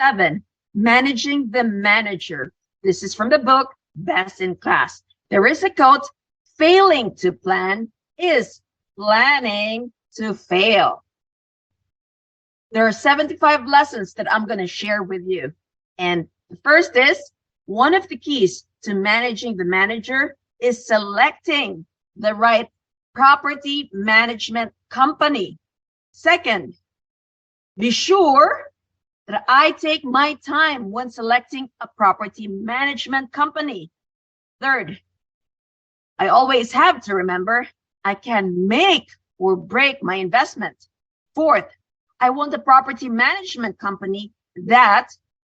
7, managing the manager. This is from the book, Best in Class. There is a quote, failing to plan is planning to fail. There are 75 lessons that I'm going to share with you. And the first is, one of the keys to managing the manager is selecting the right property management company. Second, be sure that I take my time when selecting a property management company. Third, I always have to remember I can make or break my investment. Fourth, I want a property management company that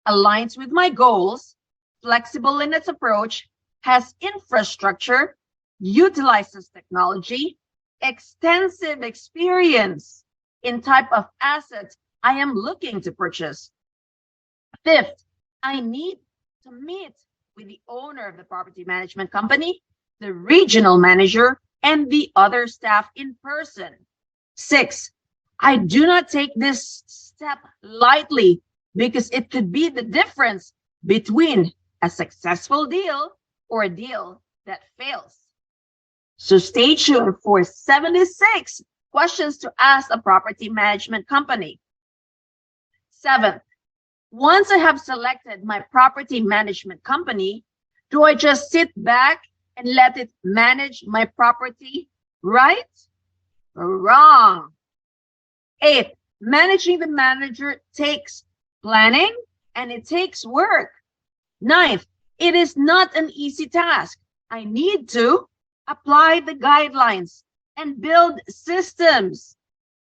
aligns with my goals, flexible in its approach, has infrastructure, utilizes technology, extensive experience in type of assets I am looking to purchase. Fifth, I need to meet with the owner of the property management company, the regional manager, and the other staff in person. Six, I do not take this step lightly because it could be the difference between a successful deal or a deal that fails. So stay tuned for 76 questions to ask a property management company. Seventh, once I have selected my property management company, do I just sit back and let it manage my property? Right? Wrong. Eighth, managing the manager takes planning and it takes work. Ninth, it is not an easy task. I need to apply the guidelines and build systems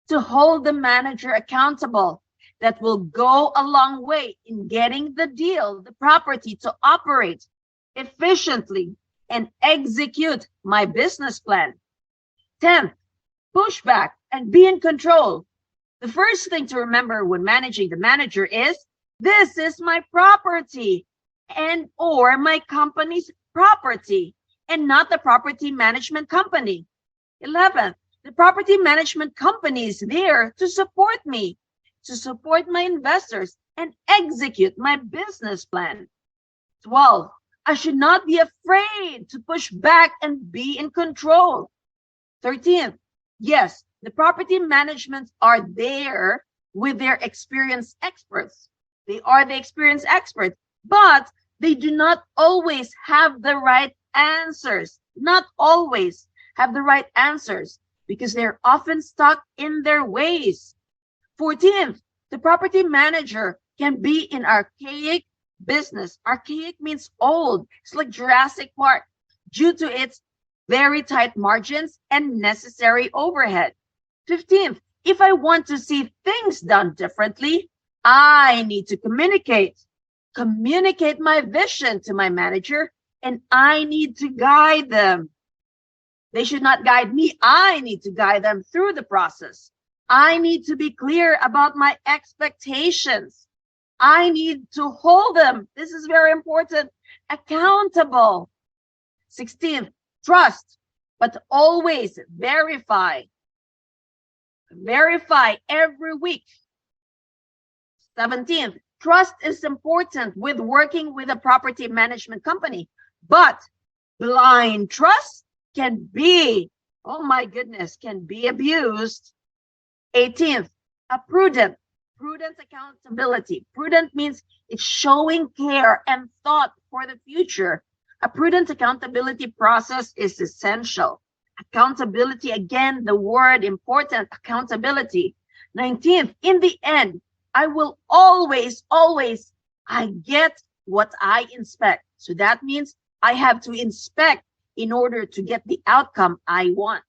to hold the manager accountable that will go a long way in getting the deal, the property to operate efficiently and execute my business plan. 10th, push back and be in control. The first thing to remember when managing the manager is, this is my property and or my company's property and not the property management company. 11th, the property management company is there to support me, to support my investors and execute my business plan. 12, I should not be afraid to push back and be in control. 13th, yes, the property managements are there with their experienced experts. They are the experienced experts, but they do not always have the right answers. Not always have the right answers because they're often stuck in their ways. 14th, the property manager can be in archaic business. Archaic means old. It's like Jurassic Park due to its very tight margins and necessary overhead. 15th, if I want to see things done differently, I need to communicate my vision to my manager, and I need to guide them. They should not guide me. I need to guide them through the process. I need to be clear about my expectations. I need to hold them, this is very important, accountable. 16th, trust, but always verify. Verify every week. 17th, trust is important with working with a property management company, but blind trust can be, oh my goodness, can be abused. 18th, a prudent accountability. Prudent means it's showing care and thought for the future. A prudent accountability process is essential. Accountability, again, the word important, accountability. 19th, in the end, I will always, I get what I inspect. So that means I have to inspect in order to get the outcome I want.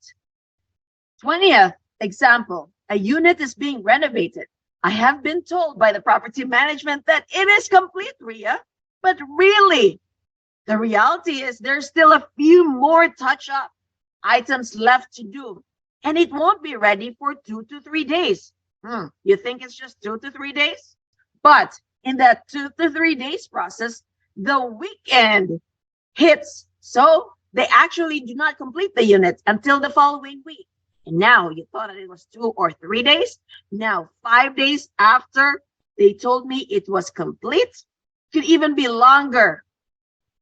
20th example, a unit is being renovated. I have been told by the property management that it is complete, Ria, but really, the reality is there's still a few more touch-up items left to do, and it won't be ready for 2 to 3 days. You think it's just 2 to 3 days? But in that 2 to 3 days process, the weekend hits. So they actually do not complete the unit until the following week. And now you thought that it was 2 or 3 days. Now 5 days after They told me it was complete, could even be longer.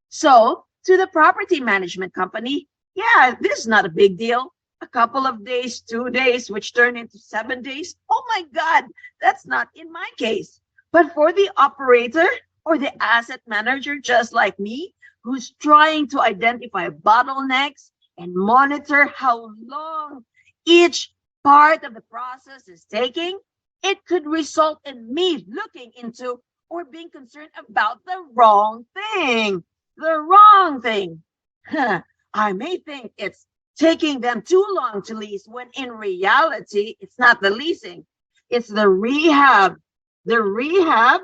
So to the property management company, yeah, this is not a big deal. A couple of days, 2 days, which turned into 7 days. Oh my God, that's not in my case. But for the operator or the asset manager, just like me, who's trying to identify bottlenecks and monitor how long each part of the process is taking, it could result in me looking into or being concerned about the wrong thing. The wrong thing. I may think it's taking them too long to lease when in reality, it's not the leasing, it's the rehab. The rehab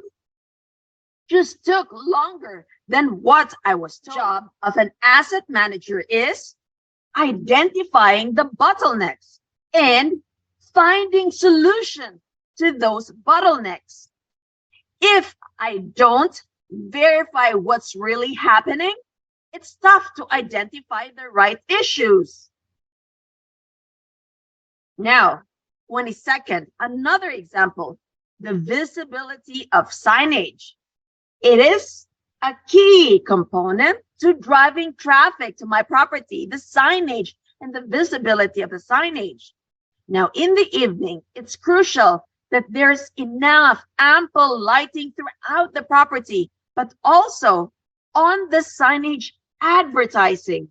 just took longer than what I was told. The job of an asset manager is identifying the bottlenecks and finding solutions to those bottlenecks. If I don't verify what's really happening, it's tough to identify the right issues. Now, 22nd, another example, the visibility of signage. It is a key component to driving traffic to my property, the signage and the visibility of the signage. Now, in the evening, it's crucial that there's enough ample lighting throughout the property, but also on the signage advertising.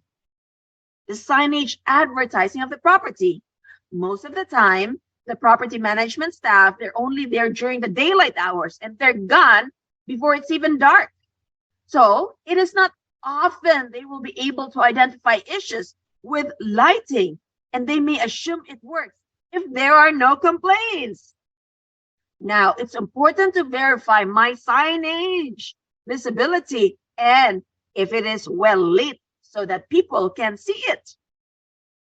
The signage advertising of the property. Most of the time, the property management staff, they're only there during the daylight hours and they're gone before it's even dark. So it is not often they will be able to identify issues with lighting, and they may assume it works if there are no complaints. Now, it's important to verify my signage visibility and if it is well lit so that people can see it.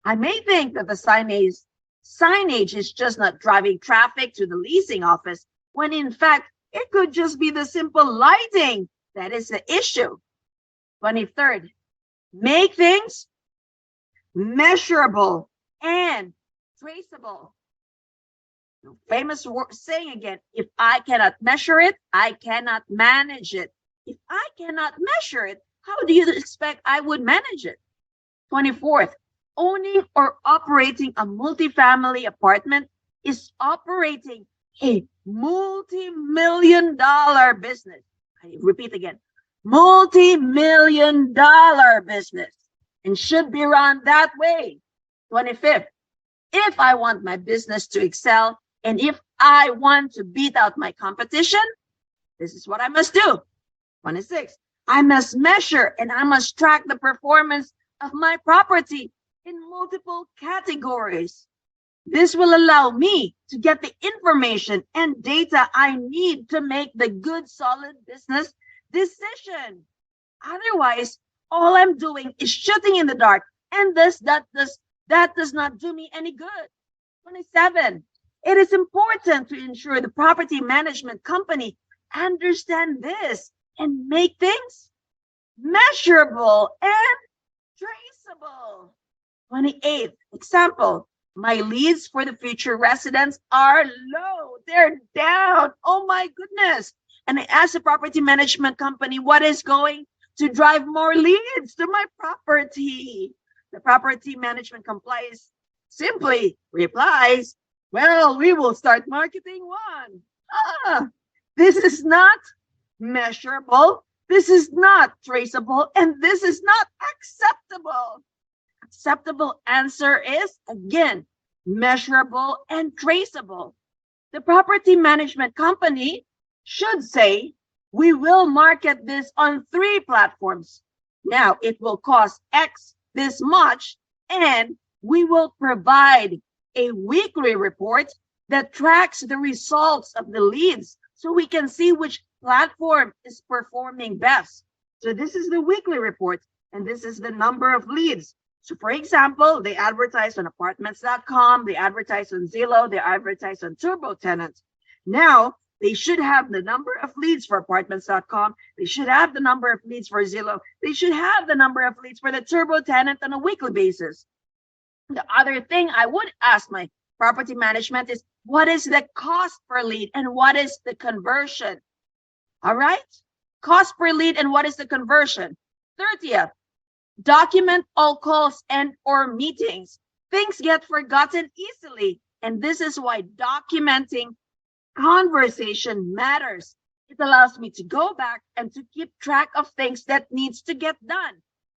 I may think that the signage is just not driving traffic to the leasing office, when in fact, it could just be the simple lighting that is the issue. 23rd, make things measurable and traceable. Famous saying again, if I cannot measure it, I cannot manage it. If I cannot measure it, how do you expect I would manage it? 24th, owning or operating a multifamily apartment is operating a multi-million-dollar business. I repeat again, multi-million-dollar business, and should be run that way. 25th, if I want my business to excel, and if I want to beat out my competition, this is what I must do. 26, I must measure and I must track the performance of my property in multiple categories. This will allow me to get the information and data I need to make the good, solid business decision. Otherwise, all I'm doing is shooting in the dark, and that does not do me any good. 27, it is important to ensure the property management company understand this and make things measurable and traceable. 28th, example, my leads for the future residents are low. They're down. Oh my goodness. And I asked the property management company what is going to drive more leads to my property. The property management simply replies, well, we will start marketing one. This is not measurable. This is not traceable. And this is not acceptable. Acceptable answer is, again, measurable and traceable. The property management company should say, we will market this on 3 platforms. Now, it will cost X this much, and we will provide a weekly report that tracks the results of the leads so we can see which platform is performing best. So this is the weekly report, and this is the number of leads. So for example, they advertise on apartments.com, they advertise on Zillow, they advertise on TurboTenant. Now, they should have the number of leads for apartments.com. They should have the number of leads for Zillow. They should have the number of leads for the TurboTenant on a weekly basis. The other thing I would ask my property management is, what is the cost per lead and what is the conversion? All right? Cost per lead and what is the conversion? 30th, document all calls and or meetings. Things get forgotten easily, and this is why documenting conversation matters. It allows me to go back and to keep track of things that needs to get done.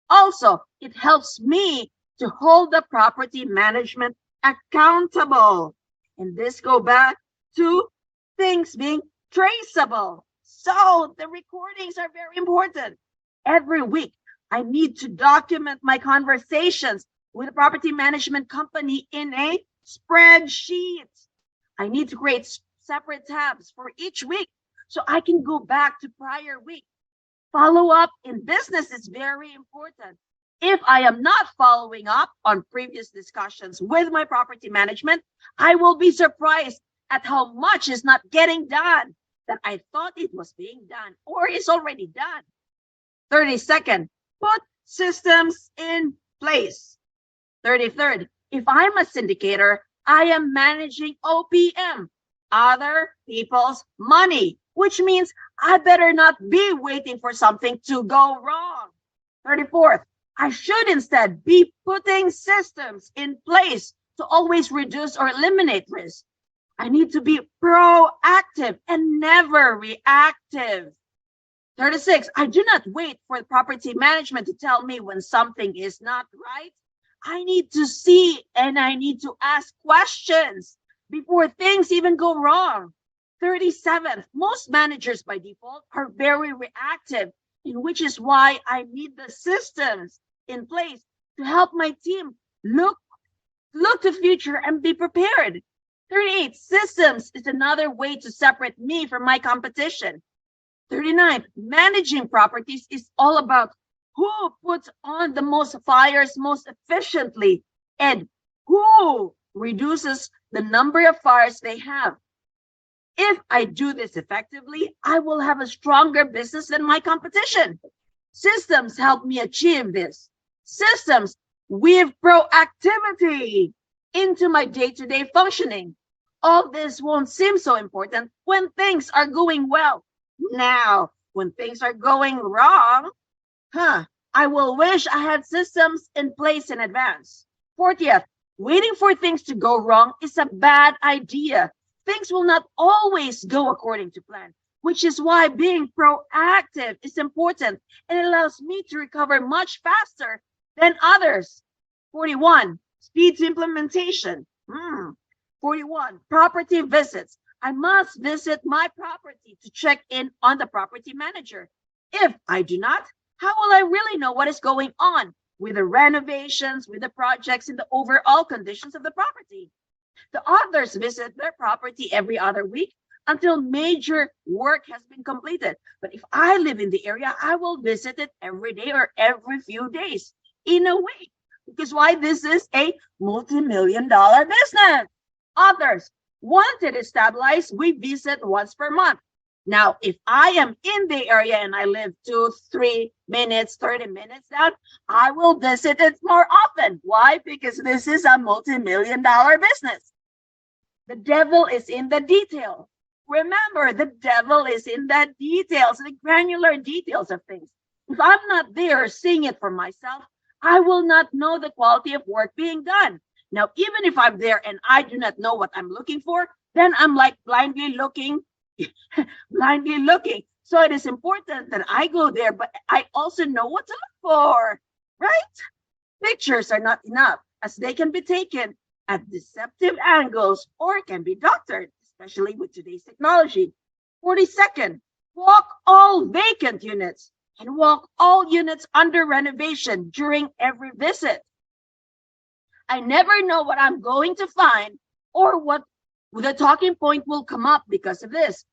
Also, it helps me to hold the property management accountable. And this go back to things being traceable. So the recordings are very important. Every week, I need to document my conversations with a property management company in a spreadsheet. I need to create separate tabs for each week so I can go back to prior week. Follow up in business is very important. If I am not following up on previous discussions with my property management, I will be surprised at how much is not getting done that I thought it was being done or is already done. 32nd, put systems in place. 33rd, if I'm a syndicator, I am managing OPM, other people's money, which means I better not be waiting for something to go wrong. 34th, I should instead be putting systems in place to always reduce or eliminate risk. I need to be proactive and never reactive. 36, I do not wait for the property management to tell me when something is not right. I need to see and I need to ask questions before things even go wrong. 37th, most managers by default are very reactive, in which is why I need the systems in place to help my team look to future and be prepared. 38, systems is another way to separate me from my competition. 39, managing properties is all about who puts on the most fires most efficiently and who reduces the number of fires they have. If I do this effectively, I will have a stronger business than my competition. Systems help me achieve this. Systems weave proactivity into my day-to-day functioning. All this won't seem so important when things are going well. Now, when things are going wrong, I will wish I had systems in place in advance. 40th, waiting for things to go wrong is a bad idea. Things will not always go according to plan, which is why being proactive is important and it allows me to recover much faster than others. 41, speed to implementation. 41, property visits. I must visit my property to check in on the property manager. If I do not, how will I really know what is going on with the renovations, with the projects, and the overall conditions of the property? The others visit their property every other week until major work has been completed. But if I live in the area, I will visit it every day or every few days in a week. Because why? This is a multi-million-dollar business. Others, once it is stabilized, we visit once per month. Now, if I am in the area and I live 2, 3 minutes, 30 minutes down, I will visit it more often. Why? Because this is a multi-million-dollar business. The devil is in the detail. Remember, the devil is in the details, the granular details of things. If I'm not there seeing it for myself, I will not know the quality of work being done. Now, even if I'm there and I do not know what I'm looking for, then I'm like blindly looking. So it is important that I go there, but I also know what to look for, right? Pictures are not enough as they can be taken at deceptive angles or can be doctored, especially with today's technology. 42nd, walk all vacant units and walk all units under renovation during every visit. I never know what I'm going to find or what the talking point will come up because of this.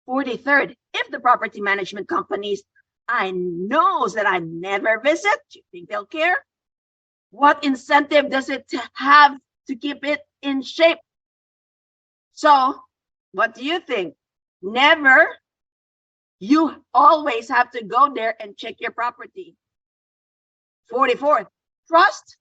43rd, if the property management companies I knows that I never visit, do you think they'll care? What incentive does it have to keep it in shape? So, what do you think? Never. You always have to go there and check your property. 44th, trust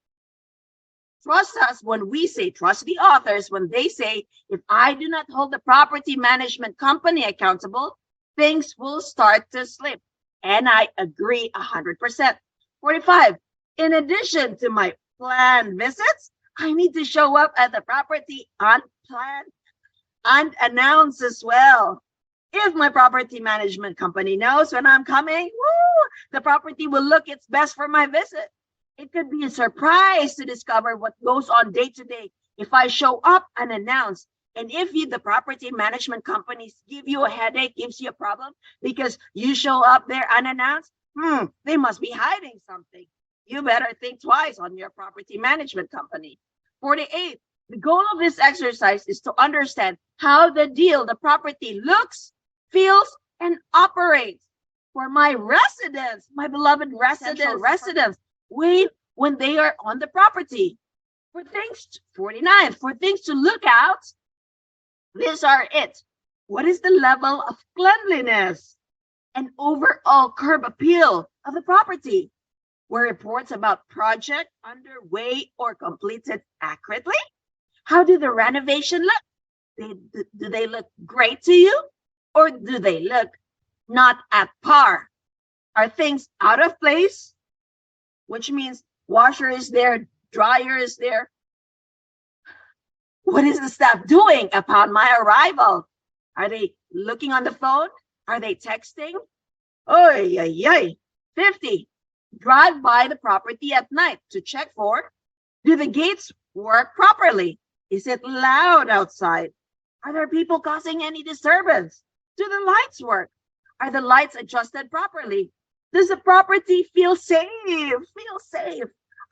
trust us when we say, trust the authors when they say, if I do not hold the property management company accountable, things will start to slip. And I agree 100%. 45, in addition to my planned visits, I need to show up at the property unplanned, unannounced as well. If my property management company knows when I'm coming, woo, the property will look its best for my visit. It could be a surprise to discover what goes on day to day if I show up unannounced. And if the property management companies give you a headache, gives you a problem because you show up there unannounced, they must be hiding something. You better think twice on your property management company. 48, the goal of this exercise is to understand how the property looks, feels, and operates for my residents, my beloved residents, when they are on the property. 49, for things to look out, these are it. What is the level of cleanliness and overall curb appeal of the property? Were reports about project underway or completed accurately? How do the renovation look? Do they look great to you? Or do they look not at par? Are things out of place? Which means washer is there, dryer is there. What is the staff doing upon my arrival? Are they looking on the phone? Are they texting? Oy, ay, ay. 50, drive by the property at night to check for, do the gates work properly? Is it loud outside? Are there people causing any disturbance? Do the lights work? Are the lights adjusted properly? Does the property feel safe?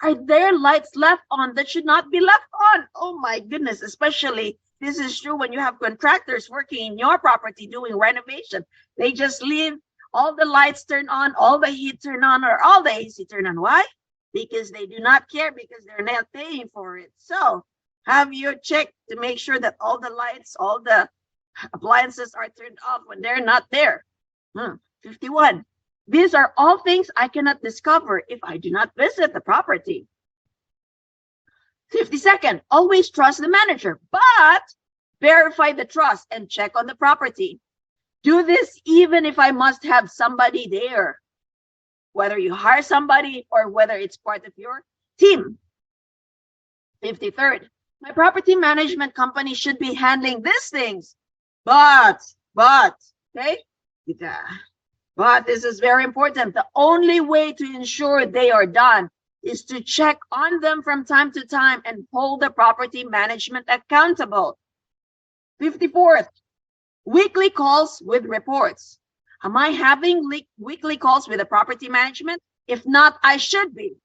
Are there lights left on that should not be left on? Oh my goodness, especially this is true when you have contractors working in your property doing renovation. They just leave all the lights turned on, all the heat turned on, or all the AC turned on. Why? Because they do not care, because they're not paying for it. So have your check to make sure that all the lights, all the appliances are turned off when they're not there. 51. These are all things I cannot discover if I do not visit the property. 52nd, always trust the manager, but verify the trust and check on the property. Do this even if I must have somebody there, whether you hire somebody or whether it's part of your team. 53rd, my property management company should be handling these things, but, okay? But this is very important. The only way to ensure they are done is to check on them from time to time and hold the property management accountable. 54th, weekly calls with reports. Am I having weekly calls with the property management? If not, I should be.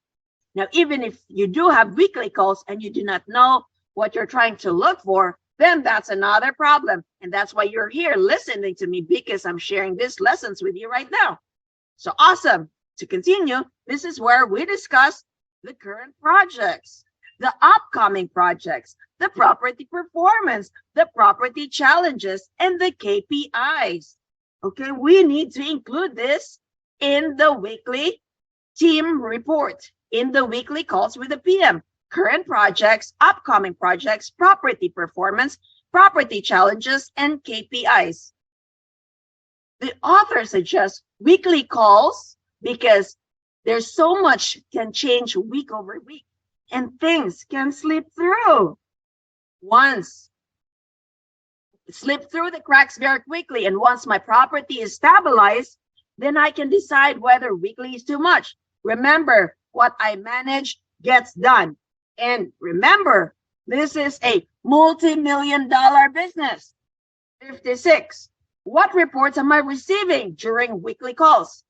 Now, even if you do have weekly calls and you do not know what you're trying to look for, then that's another problem. And that's why you're here listening to me, because I'm sharing these lessons with you right now. So awesome. To continue, this is where we discuss the current projects, the upcoming projects, the property performance, the property challenges, and the KPIs. Okay, we need to include this in the weekly team report, in the weekly calls with the PM. Current projects, upcoming projects, property performance, property challenges, and KPIs. The author suggests weekly calls because there's so much can change week over week and things can slip through. Once slip through the cracks very quickly, and once my property is stabilized, then I can decide whether weekly is too much. Remember, what I manage gets done. And remember, this is a multi-million-dollar business. 56, what reports am I receiving during weekly calls?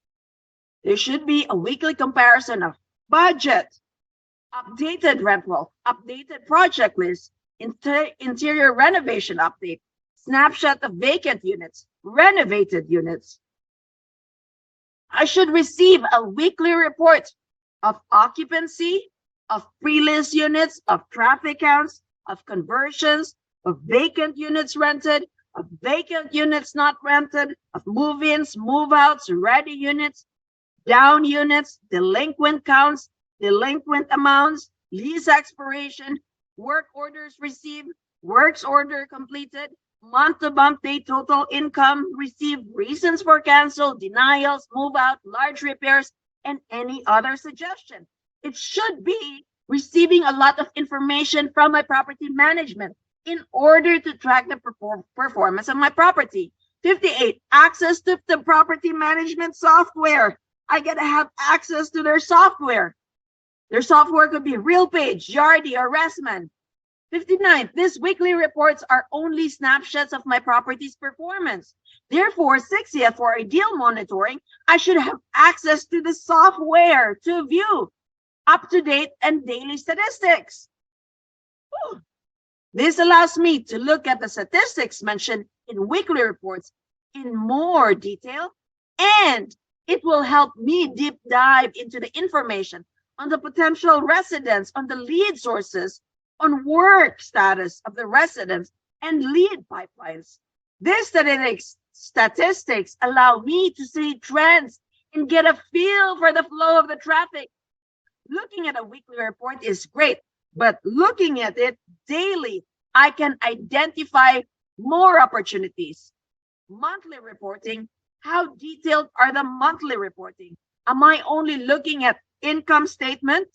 There should be a weekly comparison of budget, updated rent roll, updated project list, interior renovation update, snapshot of vacant units, renovated units. I should receive a weekly report of occupancy, of pre-list units, of traffic counts, of conversions, of vacant units rented, of vacant units not rented, of move-ins, move-outs, ready units, down units, delinquent counts, delinquent amounts, lease expiration, work orders received, works order completed, month-to-month date total income received, reasons for cancel, denials, move out, large repairs, and any other suggestion. It should be receiving a lot of information from my property management in order to track the performance of my property. 58, access to the property management software. I gotta have access to their software. Their software could be RealPage, Yardi, or Restman. 59, these weekly reports are only snapshots of my property's performance. Therefore, 60th, for ideal monitoring, I should have access to the software to view up-to-date and daily statistics. Whew. This allows me to look at the statistics mentioned in weekly reports in more detail, and it will help me deep dive into the information on the potential residents, on the lead sources, on work status of the residents, and lead pipelines. These statistics allow me to see trends and get a feel for the flow of the traffic. Looking at a weekly report is great, but looking at it daily, I can identify more opportunities. Monthly reporting, how detailed are the monthly reporting? Am I only looking at income statement?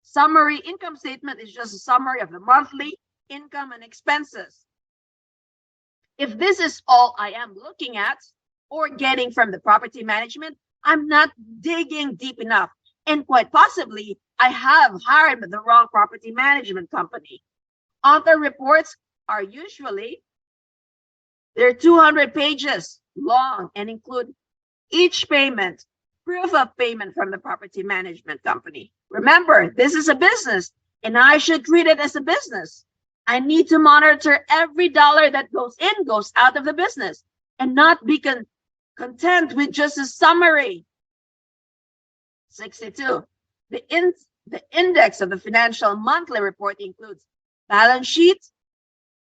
Summary income statement is just a summary of the monthly income and expenses. If this is all I am looking at or getting from the property management, I'm not digging deep enough. And quite possibly, I have hired the wrong property management company. Author reports are usually, they're 200 pages long and include each payment, proof of payment from the property management company. Remember, this is a business and I should treat it as a business. I need to monitor every dollar that goes in, goes out of the business, and not be content with just a summary. 62. The index of the financial monthly report includes balance sheet,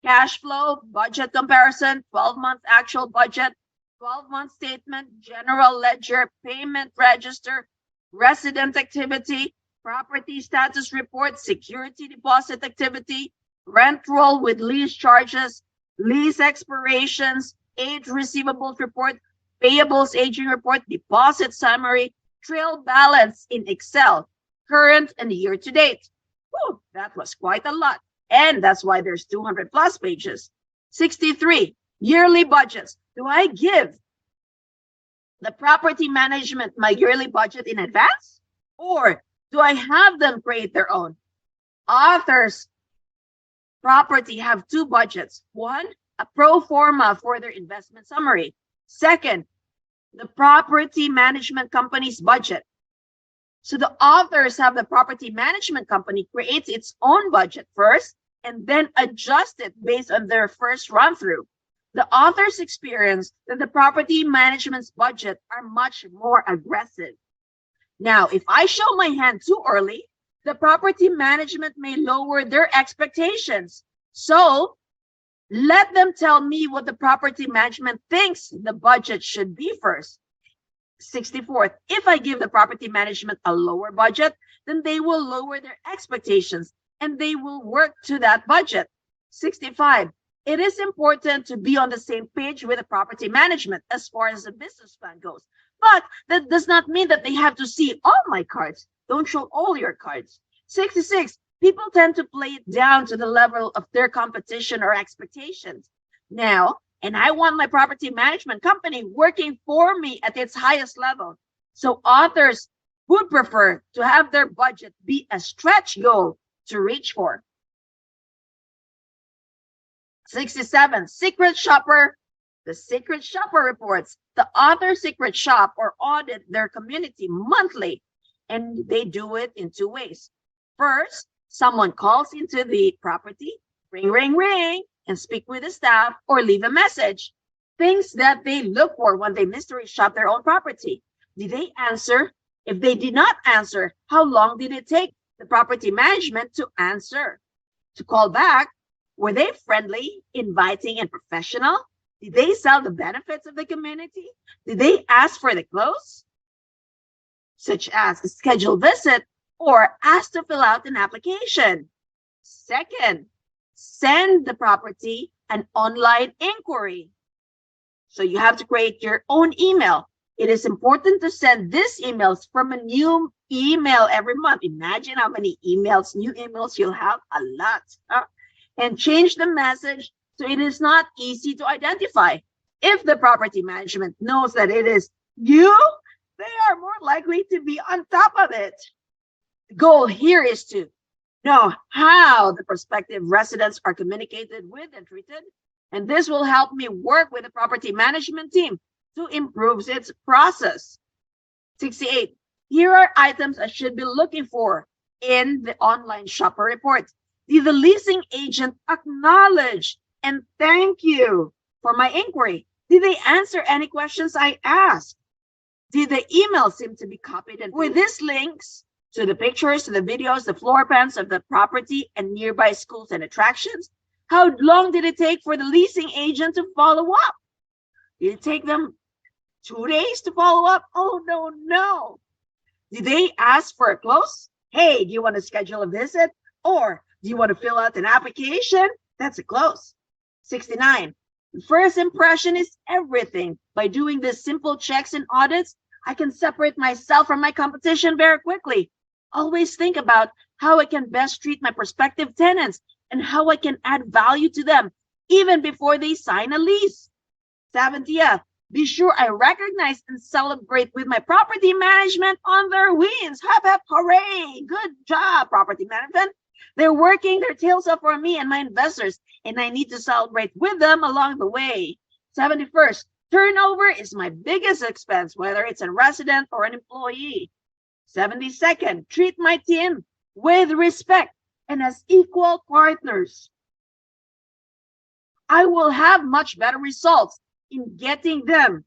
cash flow, budget comparison, 12-month actual budget, 12-month statement, general ledger, payment register, resident activity, property status report, security deposit activity, rent roll with lease charges, lease expirations, age receivables report, payables aging report, deposit summary, trail balance in Excel, current and year to date. Whew, that was quite a lot. And that's why there's 200 plus pages. 63, yearly budgets. Do I give the property management my yearly budget in advance? Or do I have them create their own? Authors property have two budgets. One, a pro forma for their investment summary. Second, the property management company's budget. So the authors have the property management company creates its own budget first and then adjust it based on their first run through. The authors experience that the property management's budget are much more aggressive. Now, if I show my hand too early, the property management may lower their expectations. So let them tell me what the property management thinks the budget should be first. 64th, if I give the property management a lower budget, then they will lower their expectations and they will work to that budget. 65, it is important to be on the same page with the property management as far as the business plan goes. But that does not mean that they have to see all my cards. Don't show all your cards. 66, people tend to play it down to the level of their competition or expectations. Now, and I want my property management company working for me at its highest level. So authors would prefer to have their budget be a stretch goal to reach for. 67, secret shopper. The secret shopper reports. The author secret shop or audit their community monthly, and they do it in two ways. First, someone calls into the property, ring, ring, ring, and speak with the staff or leave a message. Things that they look for when they mystery shop their own property. Did they answer? If they did not answer, how long did it take the property management to answer? To call back, were they friendly, inviting, and professional? Did they sell the benefits of the community? Did they ask for the close? Such as a scheduled visit, or ask to fill out an application. Second, send the property an online inquiry. So you have to create your own email. It is important to send these emails from a new email every month. Imagine how many emails, new emails you'll have, a lot. And change the message so it is not easy to identify. If the property management knows that it is you, they are more likely to be on top of it. The goal here is to know how the prospective residents are communicated with and treated, and this will help me work with the property management team to improve its process. 68. Here are items I should be looking for in the online shopper report. Did the leasing agent acknowledge and thank you for my inquiry? Did they answer any questions I asked? Did the email seem to be copied and with these links to the pictures, to the videos, the floor plans of the property and nearby schools and attractions? How long did it take for the leasing agent to follow up? Did it take them 2 days to follow up? Oh, no. Did they ask for a close? Hey, do you want to schedule a visit? Or do you want to fill out an application? That's a close. 69. The first impression is everything. By doing these simple checks and audits, I can separate myself from my competition very quickly. Always think about how I can best treat my prospective tenants and how I can add value to them even before they sign a lease. 70th, be sure I recognize and celebrate with my property management on their wins. Hip, hip, hooray! Good job, property management. They're working their tails off for me and my investors, and I need to celebrate with them along the way. 71st, turnover is my biggest expense, whether it's a resident or an employee. 72nd, treat my team with respect and as equal partners. I will have much better results in getting them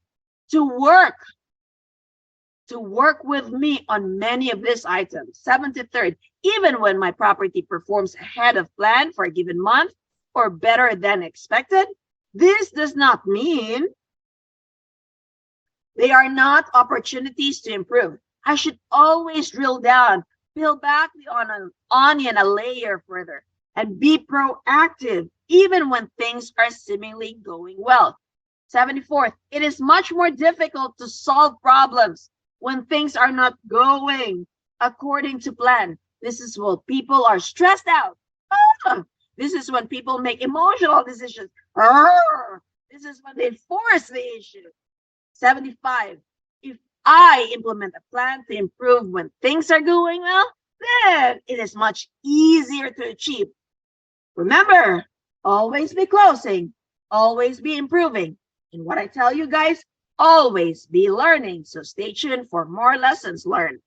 to work with me on many of these items. 73rd, even when my property performs ahead of plan for a given month or better than expected, this does not mean they are not opportunities to improve. I should always drill down, peel back the onion a layer further, and be proactive even when things are seemingly going well. 74th, it is much more difficult to solve problems when things are not going according to plan. This is when people are stressed out. This is when people make emotional decisions. This is when they force the issue. 75, if I implement a plan to improve when things are going well, then it is much easier to achieve. Remember, always be closing, always be improving. And what I tell you guys, always be learning. So stay tuned for more lessons learned.